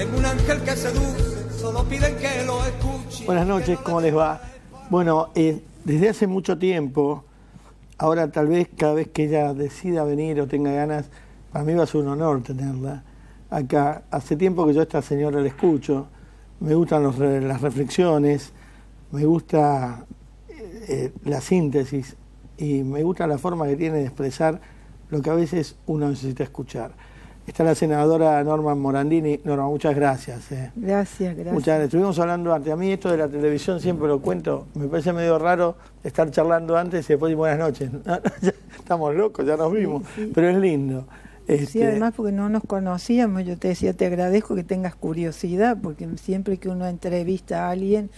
Tengo un ángel que seduce, solo piden que lo escuche. Buenas noches, ¿cómo les va? Bueno, desde hace mucho tiempo, ahora tal vez cada vez que ella decida venir o tenga ganas, para mí va a ser un honor tenerla acá. Hace tiempo que yo a esta señora la escucho, me gustan las reflexiones, me gusta la síntesis y me gusta la forma que tiene de expresar lo que a veces uno necesita escuchar. Está la senadora Norma Morandini. Norma, muchas gracias. Gracias. Muchas gracias. Estuvimos hablando antes. A mí esto de la televisión siempre lo cuento. Me parece medio raro estar charlando antes y después buenas noches. Ya estamos locos, ya nos vimos. Sí. Pero es lindo. Sí, además porque no nos conocíamos. Yo te decía, te agradezco que tengas curiosidad, porque siempre que uno entrevista a alguien,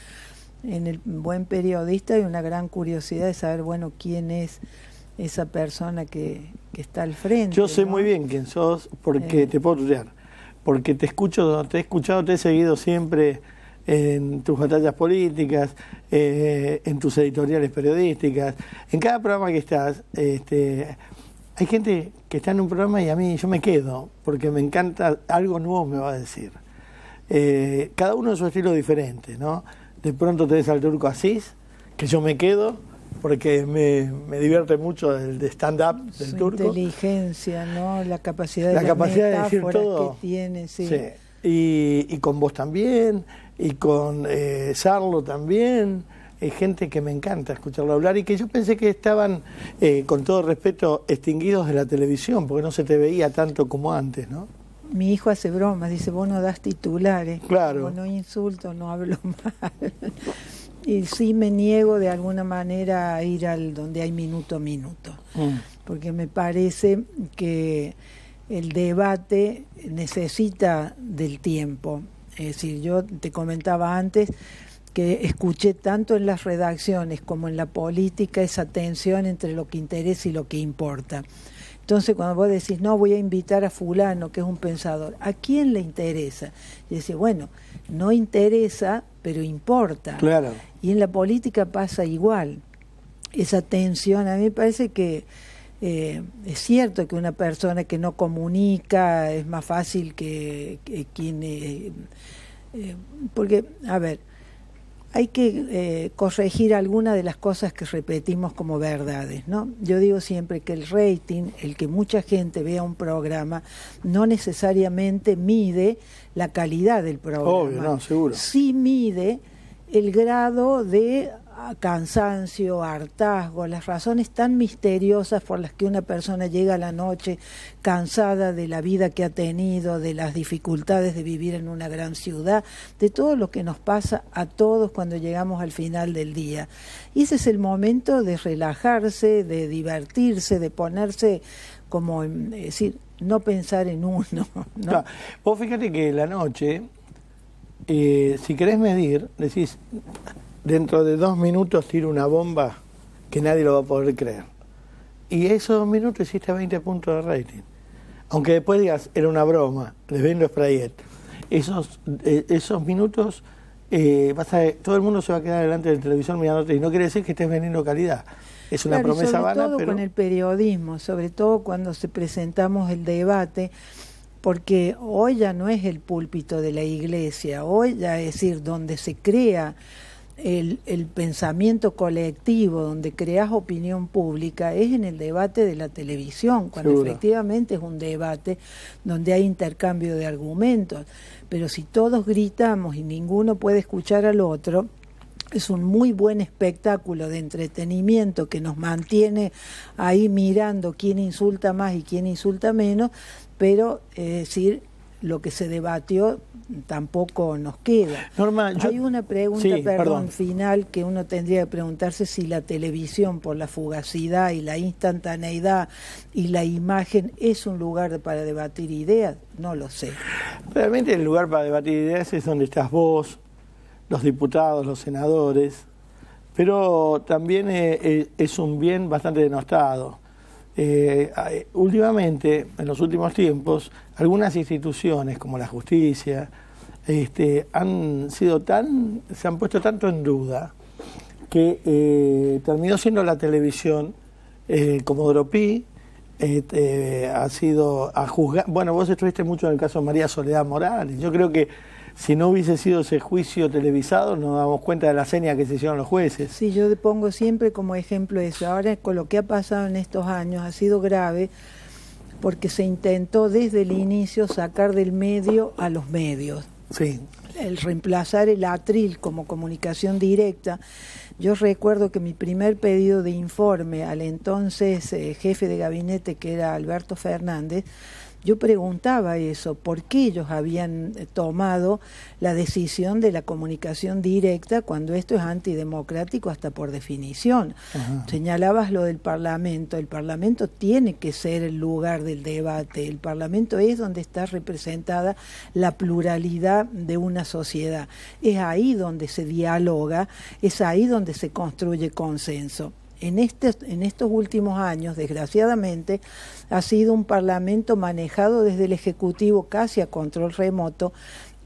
en el buen periodista hay una gran curiosidad de saber, bueno, quién es esa persona que está al frente. Yo sé, ¿no?, muy bien bien quién sos, porque te puedo tutear, porque te he escuchado, te he seguido siempre en tus batallas políticas, en tus editoriales periodísticas, en cada programa que estás. Hay gente que está en un programa y a mí yo me quedo, porque me encanta, algo nuevo me va a decir. Cada uno de su estilo diferente, ¿no? De pronto tenés al Turco Asís, que yo me quedo, porque me divierte mucho el de stand-up del su Turco. Inteligencia, ¿no? La capacidad de decir todo. Que tiene, sí. Sí. Y con vos también, y con Sarlo también. Gente que me encanta escucharlo hablar y que yo pensé que estaban, con todo respeto, extinguidos de la televisión, porque no se te veía tanto como antes, ¿no? Mi hijo hace bromas, dice, vos no das titulares. Claro. Como no insulto, no hablo mal. Y sí me niego de alguna manera a ir al donde hay minuto a minuto, porque me parece que el debate necesita del tiempo. Es decir, yo te comentaba antes que escuché tanto en las redacciones como en la política esa tensión entre lo que interesa y lo que importa. Entonces cuando vos decís, no, voy a invitar a fulano, que es un pensador, ¿a quién le interesa? Y decís, bueno, no interesa, pero importa. Claro. Y en la política pasa igual. Esa tensión, a mí me parece que es cierto que una persona que no comunica es más fácil que quien... porque, a ver, hay que corregir algunas de las cosas que repetimos como verdades, ¿no? Yo digo siempre que el rating, el que mucha gente vea un programa, no necesariamente mide la calidad del programa. Obvio, no, seguro. Sí mide el grado de cansancio, hartazgo, las razones tan misteriosas por las que una persona llega a la noche cansada de la vida que ha tenido, de las dificultades de vivir en una gran ciudad, de todo lo que nos pasa a todos cuando llegamos al final del día. Y ese es el momento de relajarse, de divertirse, de ponerse como, es decir, no pensar en uno, ¿no? Claro. Vos fíjate que la noche, si querés medir, decís, dentro de 2 minutos tiro una bomba que nadie lo va a poder creer. Y esos 2 minutos hiciste 20 puntos de rating. Aunque después digas, era una broma, les vendo sprayet. Esos minutos, todo el mundo se va a quedar delante del televisor mirándote, y no quiere decir que estés vendiendo calidad. Es una promesa vana, pero... Sobre todo con el periodismo, sobre todo cuando presentamos el debate, porque hoy ya no es el púlpito de la iglesia, hoy ya es decir, donde se crea el pensamiento colectivo, donde creas opinión pública, es en el debate de la televisión, cuando Seguro. Efectivamente es un debate donde hay intercambio de argumentos, pero si todos gritamos y ninguno puede escuchar al otro, es un muy buen espectáculo de entretenimiento que nos mantiene ahí mirando quién insulta más y quién insulta menos, pero es decir, lo que se debatió tampoco nos queda. Norma, hay una pregunta, sí, perdón, final que uno tendría que preguntarse si la televisión, por la fugacidad y la instantaneidad y la imagen, es un lugar para debatir ideas. No lo sé. Realmente el lugar para debatir ideas es donde estás vos, los diputados, los senadores, pero también es un bien bastante denostado. Últimamente, en los últimos tiempos, algunas instituciones como la justicia se han puesto tanto en duda que terminó siendo la televisión, como Dropí, ha sido a juzgar. Bueno, vos estuviste mucho en el caso de María Soledad Morales. Yo creo que si no hubiese sido ese juicio televisado, nos damos cuenta de la seña que se hicieron los jueces. Sí, yo pongo siempre como ejemplo eso. Ahora, con lo que ha pasado en estos años, ha sido grave porque se intentó desde el inicio sacar del medio a los medios. Sí. El reemplazar el atril como comunicación directa. Yo recuerdo que mi primer pedido de informe al entonces jefe de gabinete, que era Alberto Fernández, yo preguntaba eso, ¿por qué ellos habían tomado la decisión de la comunicación directa cuando esto es antidemocrático hasta por definición? Ajá. Señalabas lo del Parlamento. El Parlamento tiene que ser el lugar del debate. El Parlamento es donde está representada la pluralidad de una sociedad. Es ahí donde se dialoga, es ahí donde se construye consenso. En estos últimos años, desgraciadamente, ha sido un Parlamento manejado desde el Ejecutivo casi a control remoto,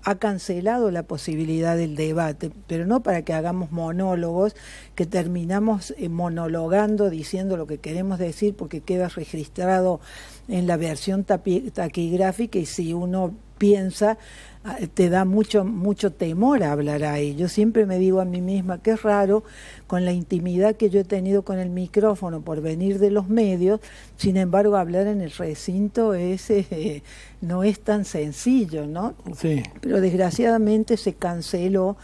ha cancelado la posibilidad del debate, pero no para que hagamos monólogos, que terminamos monologando, diciendo lo que queremos decir, porque queda registrado en la versión taquigráfica, y si uno piensa, te da mucho temor a hablar ahí. Yo siempre me digo a mí misma que es raro, con la intimidad que yo he tenido con el micrófono por venir de los medios, sin embargo hablar en el recinto no es tan sencillo, ¿no? Sí. Pero desgraciadamente se canceló.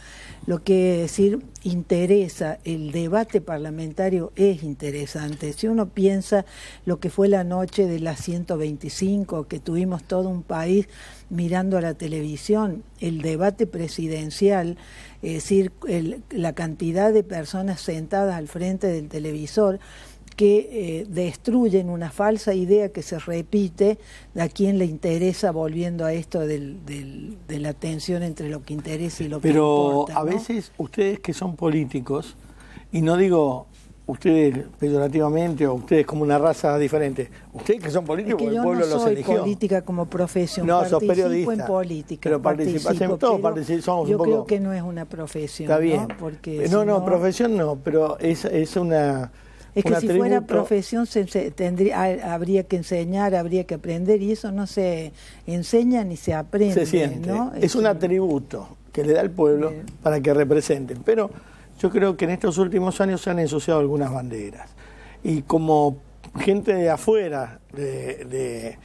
Lo que decir, interesa, el debate parlamentario es interesante. Si uno piensa lo que fue la noche de las 125, que tuvimos todo un país mirando a la televisión, el debate presidencial, es decir, la cantidad de personas sentadas al frente del televisor, que destruyen una falsa idea que se repite, a quien le interesa, volviendo a esto de la tensión entre lo que interesa y lo que importa. Pero a veces ustedes que son políticos, y no digo ustedes peyorativamente o ustedes como una raza diferente, ustedes que son políticos, porque el pueblo los eligió. Yo no soy política como profesión, no, participo sos periodista, en política. Pero participamos, todos participamos un poco. Yo creo que no es una profesión. Está bien. ¿No? Porque no, profesión no, pero es una... Es que si fuera profesión habría que enseñar, habría que aprender, y eso no se enseña ni se aprende. Se siente, ¿no? Es un atributo que le da el pueblo para que representen. Pero yo creo que en estos últimos años se han ensuciado algunas banderas. Y como gente de afuera del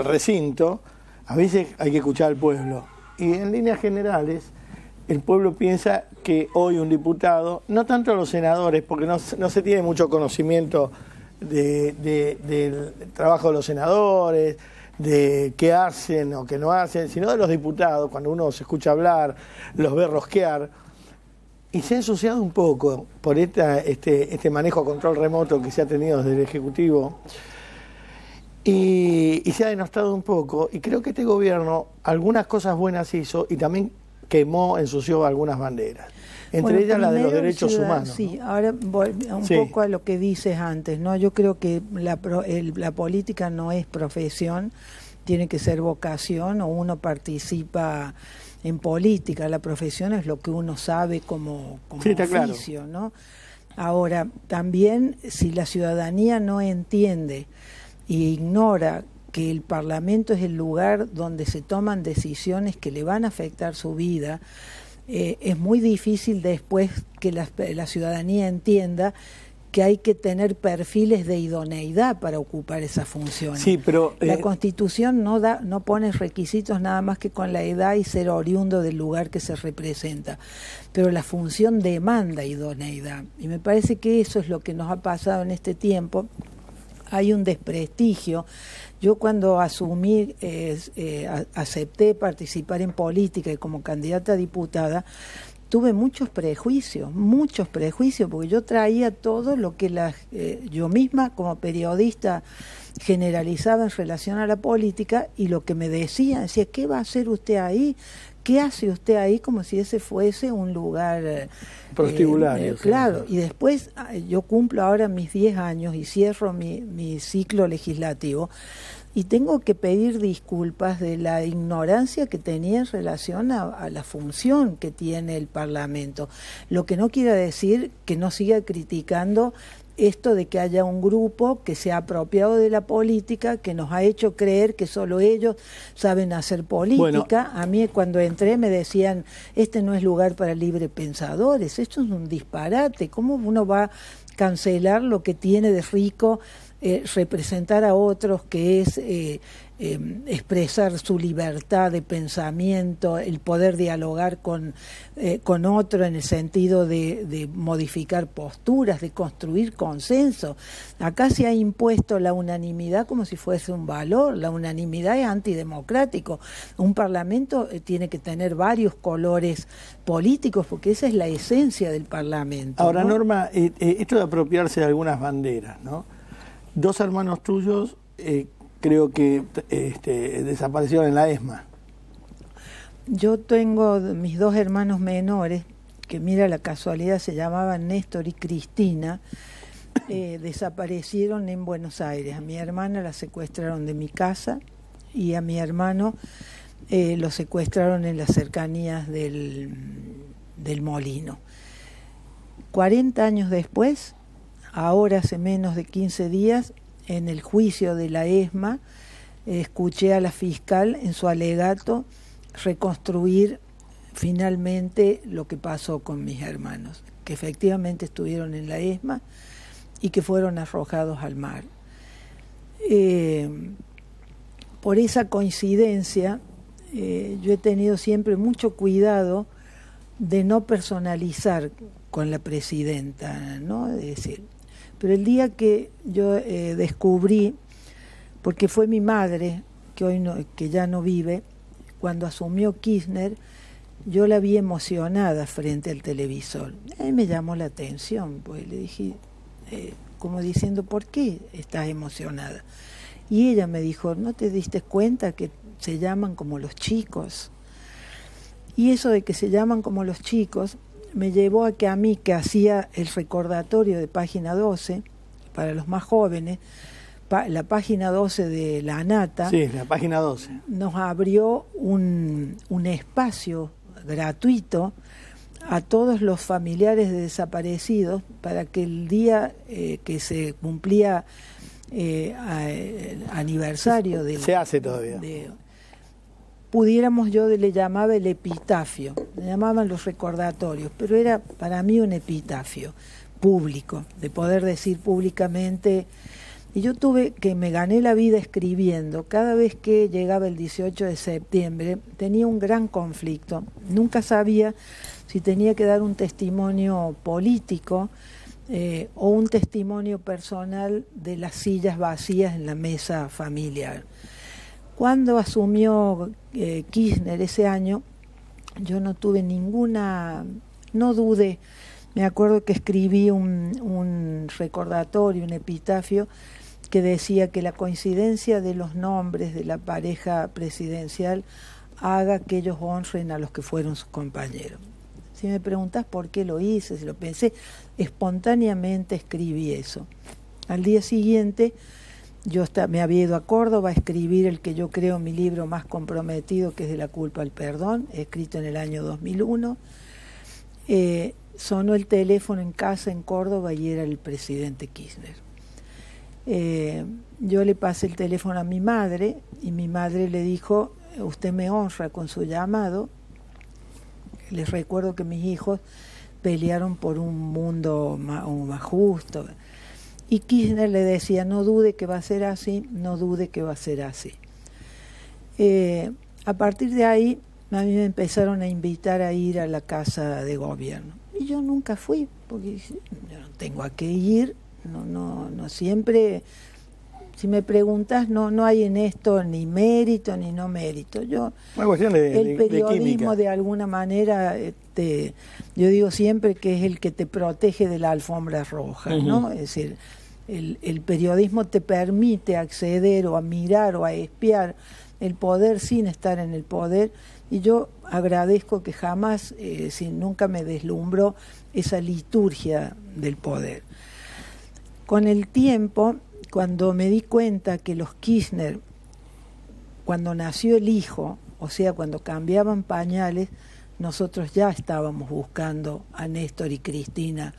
recinto, a veces hay que escuchar al pueblo. Y en líneas generales, el pueblo piensa que hoy un diputado, no tanto los senadores, porque no se tiene mucho conocimiento del trabajo de los senadores, de qué hacen o qué no hacen, sino de los diputados, cuando uno se escucha hablar, los ve rosquear. Y se ha ensuciado un poco por este manejo a control remoto que se ha tenido desde el Ejecutivo. Y se ha denostado un poco. Y creo que este gobierno algunas cosas buenas hizo y también quemó, ensució algunas banderas, entre ellas la de los derechos humanos. Sí, ¿no? Ahora un poco a lo que dices antes, ¿no? Yo creo que la política no es profesión, tiene que ser vocación, o uno participa en política. La profesión es lo que uno sabe como oficio, ¿no? Ahora, también, si la ciudadanía no entiende e ignora que el Parlamento es el lugar donde se toman decisiones que le van a afectar su vida, es muy difícil después que la ciudadanía entienda que hay que tener perfiles de idoneidad para ocupar esas funciones. Sí, pero la Constitución no pone requisitos nada más que con la edad y ser oriundo del lugar que se representa, pero la función demanda idoneidad, y me parece que eso es lo que nos ha pasado en este tiempo. Hay un desprestigio. Yo cuando asumí, acepté participar en política y como candidata a diputada, tuve muchos prejuicios, porque yo traía todo lo que yo misma como periodista generalizaba en relación a la política, y lo que me decía, ¿qué va a hacer usted ahí? ¿Qué hace usted ahí? Como si ese fuese un lugar prostibulario. Claro, y después yo cumplo ahora mis 10 años y cierro mi ciclo legislativo, y tengo que pedir disculpas de la ignorancia que tenía en relación a la función que tiene el Parlamento. Lo que no quiere decir que no siga criticando esto de que haya un grupo que se ha apropiado de la política, que nos ha hecho creer que solo ellos saben hacer política. Bueno, a mí cuando entré me decían, este no es lugar para librepensadores, esto es un disparate, ¿cómo uno va a cancelar lo que tiene de rico representar a otros, que es expresar su libertad de pensamiento, el poder dialogar con otro en el sentido de modificar posturas, de construir consenso? Acá se ha impuesto la unanimidad como si fuese un valor. La unanimidad es antidemocrático. Un parlamento tiene que tener varios colores políticos, porque esa es la esencia del parlamento. Ahora, ¿no? Norma, esto de apropiarse de algunas banderas, ¿no? Dos hermanos tuyos creo que desaparecieron en la ESMA. Yo tengo mis dos hermanos menores, que mira la casualidad, se llamaban Néstor y Cristina, desaparecieron en Buenos Aires. A mi hermana la secuestraron de mi casa y a mi hermano lo secuestraron en las cercanías del Molino. 40 años después, ahora hace menos de 15 días, en el juicio de la ESMA, escuché a la fiscal en su alegato reconstruir finalmente lo que pasó con mis hermanos, que efectivamente estuvieron en la ESMA y que fueron arrojados al mar. Por esa coincidencia, yo he tenido siempre mucho cuidado de no personalizar con la presidenta, ¿no? Es decir, pero el día que yo descubrí, porque fue mi madre, que hoy no, que ya no vive, cuando asumió Kirchner, yo la vi emocionada frente al televisor. A mí me llamó la atención, pues le dije, como diciendo, ¿por qué estás emocionada? Y ella me dijo, ¿no te diste cuenta que se llaman como los chicos? Y eso de que se llaman como los chicos me llevó a que a mí, que hacía el recordatorio de Página 12 para los más jóvenes, la Página 12 de la ANATA, sí, la Página 12, nos abrió un espacio gratuito a todos los familiares de desaparecidos para que el día que se cumplía aniversario de... Se hace todavía. Pudiéramos, yo le llamaba el epitafio, le llamaban los recordatorios, pero era para mí un epitafio público, de poder decir públicamente. Y yo me gané la vida escribiendo. Cada vez que llegaba el 18 de septiembre tenía un gran conflicto. Nunca sabía si tenía que dar un testimonio político o un testimonio personal de las sillas vacías en la mesa familiar. Cuando asumió Kirchner ese año, yo no tuve no dudé. Me acuerdo que escribí un recordatorio, un epitafio, que decía que la coincidencia de los nombres de la pareja presidencial haga que ellos honren a los que fueron sus compañeros. Si me preguntás por qué lo hice, si lo pensé, espontáneamente escribí eso. Al día siguiente, me había ido a Córdoba a escribir el que yo creo mi libro más comprometido, que es De la culpa al perdón, escrito en el año 2001. Sonó el teléfono en casa en Córdoba y era el presidente Kirchner. Yo le pasé el teléfono a mi madre y mi madre le dijo, usted me honra con su llamado. Les recuerdo que mis hijos pelearon por un mundo más justo. Y Kirchner le decía, no dude que va a ser así, no dude que va a ser así. A partir de ahí, a mí me empezaron a invitar a ir a la casa de gobierno. Y yo nunca fui, porque yo no tengo a qué ir, no siempre... Si me preguntas, no hay en esto ni mérito ni no mérito. El periodismo de alguna manera, yo digo siempre que es el que te protege de la alfombra roja, ¿no? Es decir, el periodismo te permite acceder o a mirar o a espiar el poder sin estar en el poder, y yo agradezco que jamás, nunca me deslumbró esa liturgia del poder. Con el tiempo, cuando me di cuenta que los Kirchner, cuando nació el hijo, o sea, cuando cambiaban pañales, nosotros ya estábamos buscando a Néstor y Cristina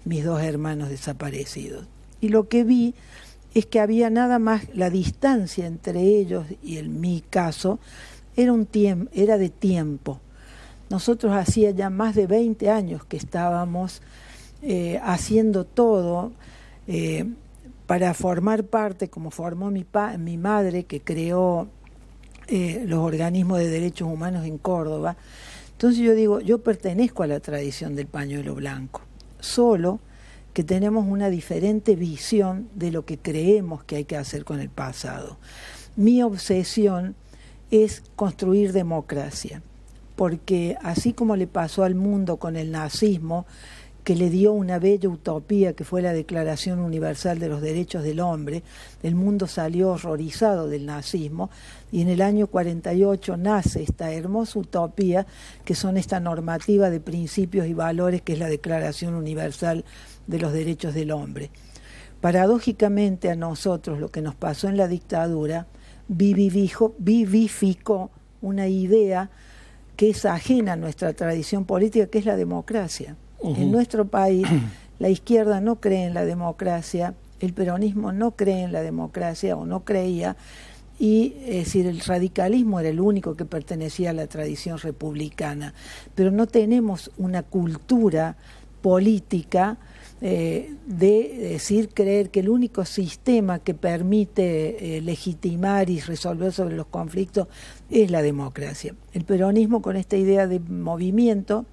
mis 2 hermanos desaparecidos. Y lo que vi es que había nada más, la distancia entre ellos y en mi caso era de tiempo. Nosotros hacía ya más de 20 años que estábamos haciendo todo para formar parte, como formó mi madre, que creó los organismos de derechos humanos en Córdoba. Entonces yo digo, yo pertenezco a la tradición del pañuelo blanco, solo que tenemos una diferente visión de lo que creemos que hay que hacer con el pasado. Mi obsesión es construir democracia, porque así como le pasó al mundo con el nazismo, que le dio una bella utopía que fue la Declaración Universal de los Derechos del Hombre, el mundo salió horrorizado del nazismo y en el año 48 nace esta hermosa utopía que son esta normativa de principios y valores que es la Declaración Universal de los Derechos del Hombre. Paradójicamente a nosotros lo que nos pasó en la dictadura vivificó una idea que es ajena a nuestra tradición política, que es la democracia. En nuestro país, la izquierda no cree en la democracia, el peronismo no cree en la democracia o no creía, y es decir, el radicalismo era el único que pertenecía a la tradición republicana. Pero no tenemos una cultura política creer que el único sistema que permite legitimar y resolver sobre los conflictos es la democracia. El peronismo, con esta idea de movimiento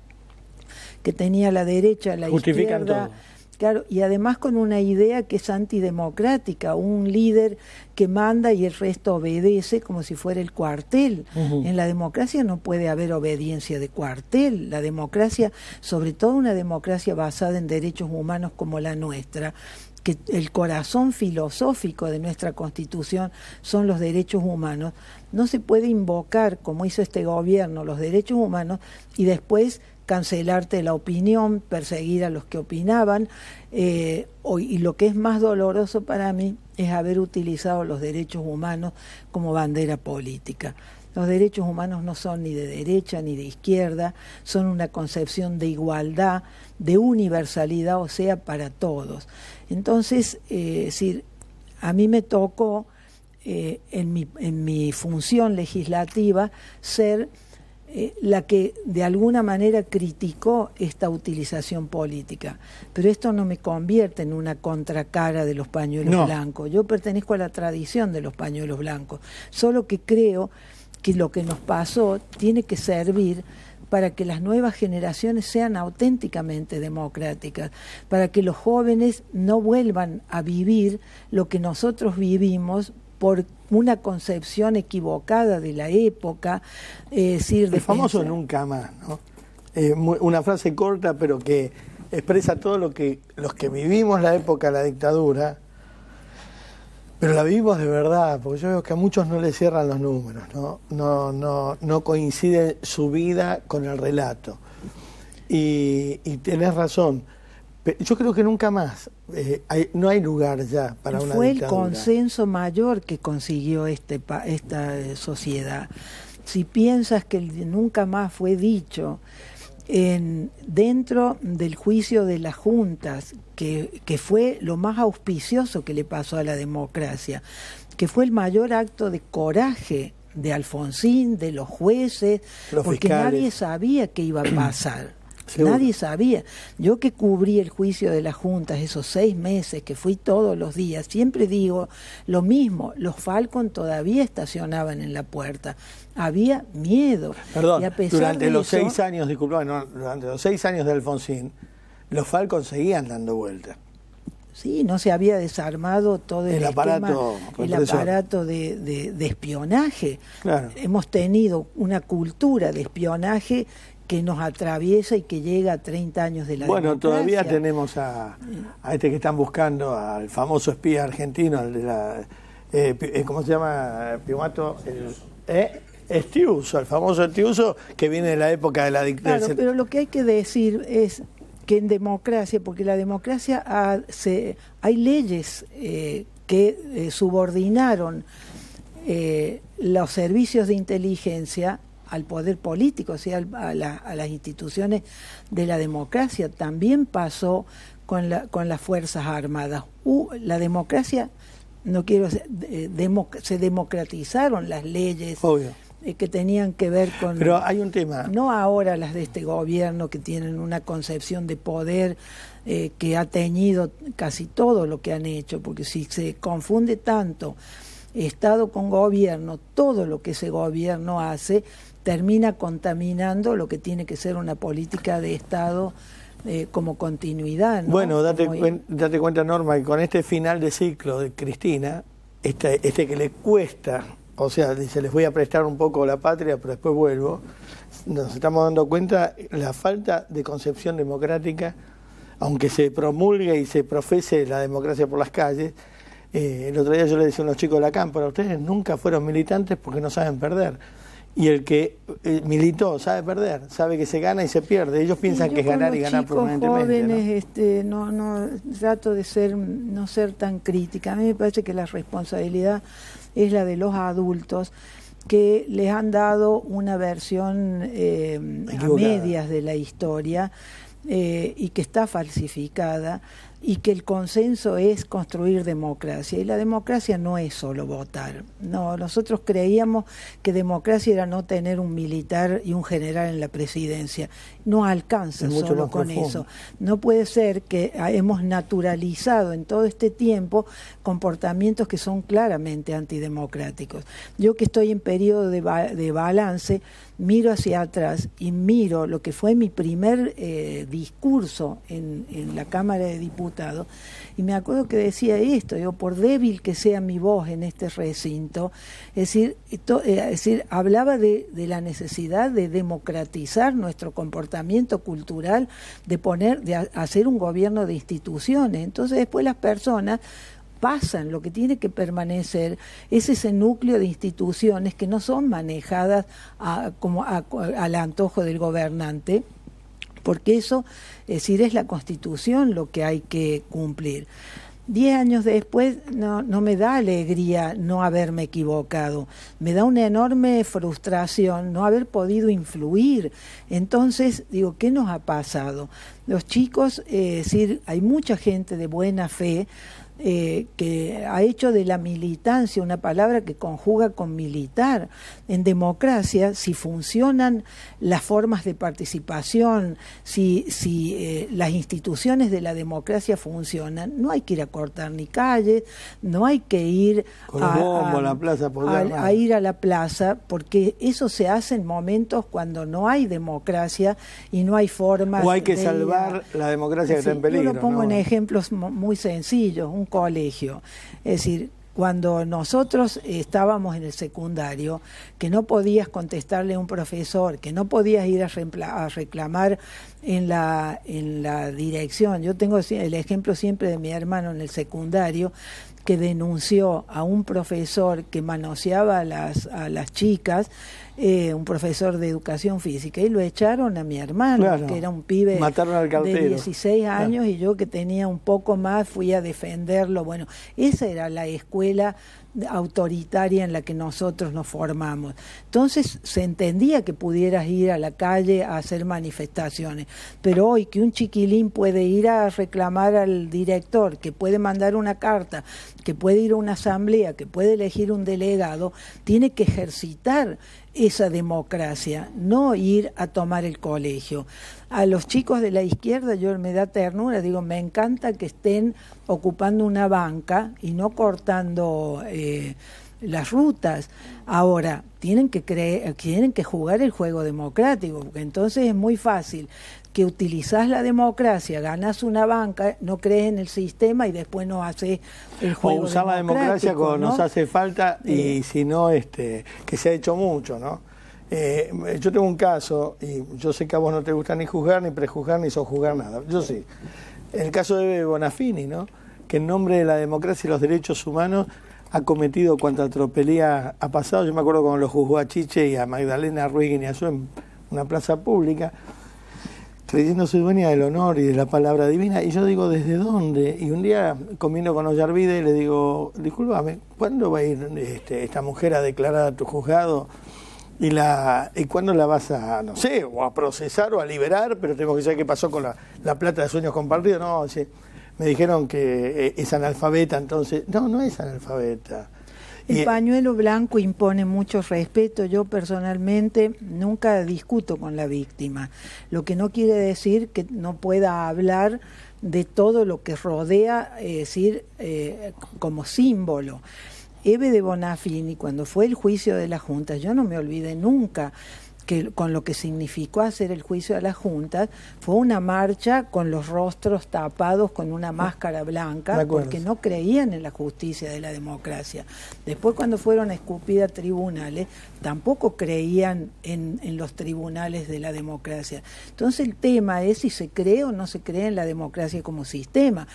que tenía la derecha, la justifican izquierda, todo. Claro, y además con una idea que es antidemocrática, un líder que manda y el resto obedece como si fuera el cuartel. En la democracia no puede haber obediencia de cuartel. La democracia, sobre todo una democracia basada en derechos humanos como la nuestra, que el corazón filosófico de nuestra Constitución son los derechos humanos, no se puede invocar, como hizo este gobierno, los derechos humanos y después cancelarte la opinión, perseguir a los que opinaban, y lo que es más doloroso para mí es haber utilizado los derechos humanos como bandera política. Los derechos humanos no son ni de derecha ni de izquierda, son una concepción de igualdad, de universalidad, o sea, para todos. Entonces, a mí me tocó, en mi función legislativa, ser la que de alguna manera criticó esta utilización política. Pero esto no me convierte en una contracara de los pañuelos blancos. Yo pertenezco a la tradición de los pañuelos blancos, solo que creo que lo que nos pasó tiene que servir para que las nuevas generaciones sean auténticamente democráticas, para que los jóvenes no vuelvan a vivir lo que nosotros vivimos por una concepción equivocada de la época, el famoso nunca más, ¿no? Una frase corta pero que expresa todo lo que los que vivimos la época de la dictadura, pero la vivimos de verdad, porque yo veo que a muchos no les cierran los números, no coincide su vida con el relato. Y tenés razón. Yo creo que nunca más, no hay lugar ya para una Fue dictadura. El consenso mayor que consiguió esta sociedad. Si piensas que el nunca más fue dicho dentro del juicio de las juntas, que fue lo más auspicioso que le pasó a la democracia, que fue el mayor acto de coraje de Alfonsín, de los jueces, porque fiscales. Nadie sabía qué iba a pasar. Seguro. Nadie sabía. Yo que cubrí el juicio de las juntas esos 6 meses, que fui todos los días, siempre digo lo mismo, los Falcon todavía estacionaban en la puerta. Había miedo. Perdón, y a pesar durante de los eso, 6 años, durante los 6 años de Alfonsín, los Falcon seguían dando vueltas. Sí, no se había desarmado todo el aparato de espionaje. Claro. Hemos tenido una cultura de espionaje que nos atraviesa y que llega a 30 años de la democracia. Todavía tenemos a este que están buscando, al famoso espía argentino, el de la ¿cómo se llama? Piumato, Estiuso, el famoso Estiuso, que viene de la época de la dictadura. Claro, pero lo que hay que decir es que en democracia, porque la democracia hay leyes que subordinaron los servicios de inteligencia al poder político, o sea, a las instituciones de la democracia. También pasó con las Fuerzas Armadas. La democracia, no quiero se democratizaron las leyes. Obvio. Que tenían que ver con... Pero hay un tema. No ahora las de este gobierno, que tienen una concepción de poder que ha teñido casi todo lo que han hecho, porque si se confunde tanto Estado con gobierno, todo lo que ese gobierno hace termina contaminando lo que tiene que ser una política de Estado como continuidad, ¿no? Bueno, date cuenta, Norma, que con este final de ciclo de Cristina, este que le cuesta, o sea, dice, les voy a prestar un poco la patria, pero después vuelvo, nos estamos dando cuenta la falta de concepción democrática, aunque se promulgue y se profese la democracia por las calles. El otro día yo le decía a unos chicos de la cámpora, ustedes nunca fueron militantes porque no saben perder. Y el que militó sabe perder, sabe que se gana y se pierde. Ellos piensan que es ganar y ganar permanentemente. Jóvenes, ¿no? Trato de no ser tan crítica. A mí me parece que la responsabilidad es la de los adultos, que les han dado una versión a medias de la historia y que está falsificada, y que el consenso es construir democracia, y la democracia no es solo votar. No, nosotros creíamos que democracia era no tener un militar y un general en la presidencia. No alcanza solo con eso. No puede ser que hemos naturalizado en todo este tiempo comportamientos que son claramente antidemocráticos. Yo, que estoy en periodo de balance, miro hacia atrás y miro lo que fue mi primer discurso en la Cámara de Diputados, y me acuerdo que decía esto, digo, por débil que sea mi voz en este recinto, es decir, hablaba de la necesidad de democratizar nuestro comportamiento cultural, de hacer un gobierno de instituciones. Entonces después las personas pasan, lo que tiene que permanecer es ese núcleo de instituciones que no son manejadas al antojo del gobernante, porque eso, es decir, es la Constitución lo que hay que cumplir. 10 años después no me da alegría no haberme equivocado, me da una enorme frustración no haber podido influir. Entonces, digo, ¿qué nos ha pasado? Los chicos, es decir, hay mucha gente de buena fe que ha hecho de la militancia una palabra que conjuga con militar. En democracia, si funcionan las formas de participación, si las instituciones de la democracia funcionan, no hay que ir a cortar ni calles, no hay que ir a ir a la plaza, porque eso se hace en momentos cuando no hay democracia y no hay formas. O hay que salvar la democracia que está en peligro. Yo lo pongo en ejemplos muy sencillos. Un colegio, es decir, cuando nosotros estábamos en el secundario, que no podías contestarle a un profesor, que no podías ir a reclamar en la dirección. Yo tengo el ejemplo siempre de mi hermano en el secundario, que denunció a un profesor que manoseaba a las chicas, un profesor de educación física, y lo echaron a mi hermano, claro, que era un pibe de 16 años, claro. Y yo, que tenía un poco más, fui a defenderlo. Bueno, esa era la escuela autoritaria en la que nosotros nos formamos. Entonces se entendía que pudieras ir a la calle a hacer manifestaciones, pero hoy que un chiquilín puede ir a reclamar al director, que puede mandar una carta, que puede ir a una asamblea, que puede elegir un delegado, tiene que ejercitar esa democracia, no ir a tomar el colegio. A los chicos de la izquierda yo me da ternura, digo, me encanta que estén ocupando una banca y no cortando las rutas. Ahora, tienen que jugar el juego democrático, porque entonces es muy fácil que utilizás la democracia, ganás una banca, no crees en el sistema y después no haces el juego. O usar la democracia cuando nos hace falta, y si no, que se ha hecho mucho, ¿no? Yo tengo un caso, y yo sé que a vos no te gusta ni juzgar, ni prejuzgar, ni sojuzgar nada. Yo sí. El caso de Bonafini, ¿no? Que en nombre de la democracia y los derechos humanos ha cometido cuanta tropelía ha pasado. Yo me acuerdo cuando lo juzgó a Chiche y a Magdalena Ruiz Guiñazú en una plaza pública, creyéndose dueña del honor y de la palabra divina. Y yo digo, ¿desde dónde? Y un día, comiendo con Ollarvide, le digo, discúlpame, ¿cuándo va a ir esta mujer a declarar a tu juzgado ¿Y cuándo la vas a, no sé, o a procesar o a liberar? Pero tenemos que saber qué pasó con la plata de Sueños Compartidos. No, sí, me dijeron que es analfabeta, entonces... No es analfabeta. El pañuelo blanco impone mucho respeto. Yo personalmente nunca discuto con la víctima, lo que no quiere decir que no pueda hablar de todo lo que rodea, como símbolo. Eve de Bonafini, cuando fue el juicio de la Junta, yo no me olvidé nunca que con lo que significó hacer el juicio de la Junta, fue una marcha con los rostros tapados con una máscara blanca, porque no creían en la justicia de la democracia. Después, cuando fueron a escupir a tribunales, tampoco creían en los tribunales de la democracia. Entonces el tema es si se cree o no se cree en la democracia como sistema,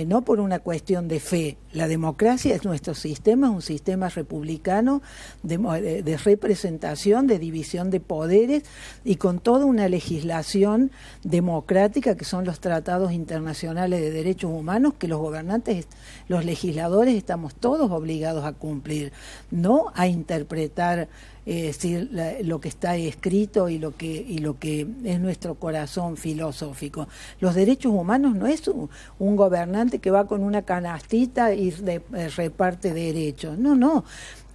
no por una cuestión de fe. La democracia es nuestro sistema, es un sistema republicano de representación, de división de poderes y con toda una legislación democrática que son los tratados internacionales de derechos humanos que los gobernantes, los legisladores estamos todos obligados a cumplir, no a interpretar lo que está escrito y lo que es nuestro corazón filosófico. Los derechos humanos no es un gobernante que va con una canastita y reparte derechos. No.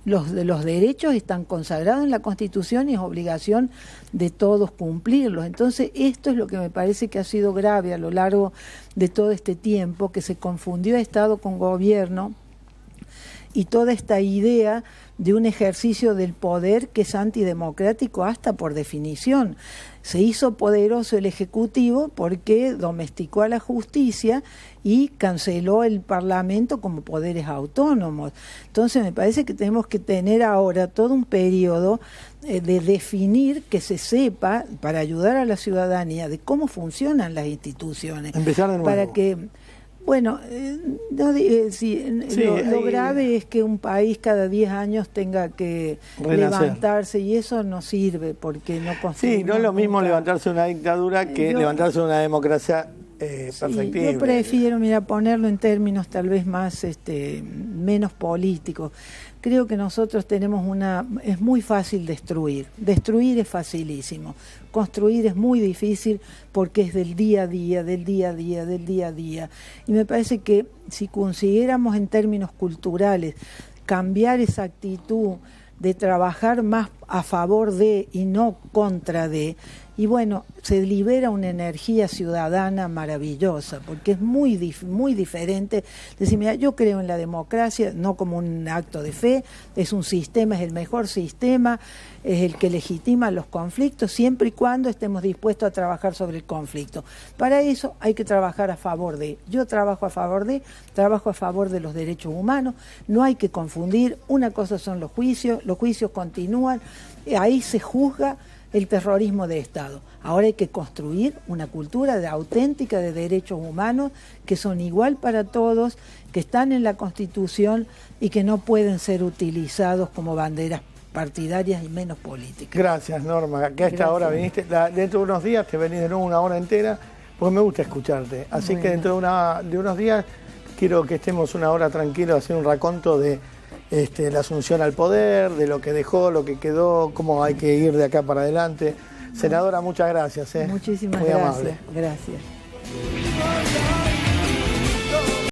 Los derechos están consagrados en la Constitución y es obligación de todos cumplirlos. Entonces, esto es lo que me parece que ha sido grave a lo largo de todo este tiempo, que se confundió Estado con gobierno y toda esta idea de un ejercicio del poder que es antidemocrático hasta por definición. Se hizo poderoso el Ejecutivo porque domesticó a la justicia y canceló el Parlamento como poderes autónomos. Entonces me parece que tenemos que tener ahora todo un periodo de definir, que se sepa, para ayudar a la ciudadanía, de cómo funcionan las instituciones. Empezar de nuevo. Para que... Bueno, lo grave es que un país cada 10 años tenga que levantarse y eso no sirve porque no construimos. Sí, no es lo mismo levantarse una dictadura que levantarse una democracia perfectible. Yo prefiero, ponerlo en términos tal vez más, menos políticos. Creo que nosotros tenemos es muy fácil destruir es facilísimo, construir es muy difícil porque es del día a día, y me parece que si consiguiéramos en términos culturales cambiar esa actitud de trabajar más a favor de y no contra de, y bueno, se libera una energía ciudadana maravillosa, porque es muy diferente decir, mira, yo creo en la democracia, no como un acto de fe, es un sistema, es el mejor sistema, es el que legitima los conflictos, siempre y cuando estemos dispuestos a trabajar sobre el conflicto. Para eso hay que trabajar a favor de, yo trabajo a favor de los derechos humanos, no hay que confundir, una cosa son los juicios continúan, ahí se juzga el terrorismo de Estado. Ahora hay que construir una cultura auténtica de derechos humanos que son igual para todos, que están en la Constitución y que no pueden ser utilizados como banderas partidarias y menos políticas. Gracias, Norma, que a esta hora viniste. Dentro de unos días te venís de nuevo una hora entera, porque me gusta escucharte. Así que dentro de unos días quiero que estemos una hora tranquilos, hacer un raconto de la asunción al poder, de lo que dejó, lo que quedó, cómo hay que ir de acá para adelante. Senadora, muchas gracias. Muchísimas Muy gracias. Amable. Gracias.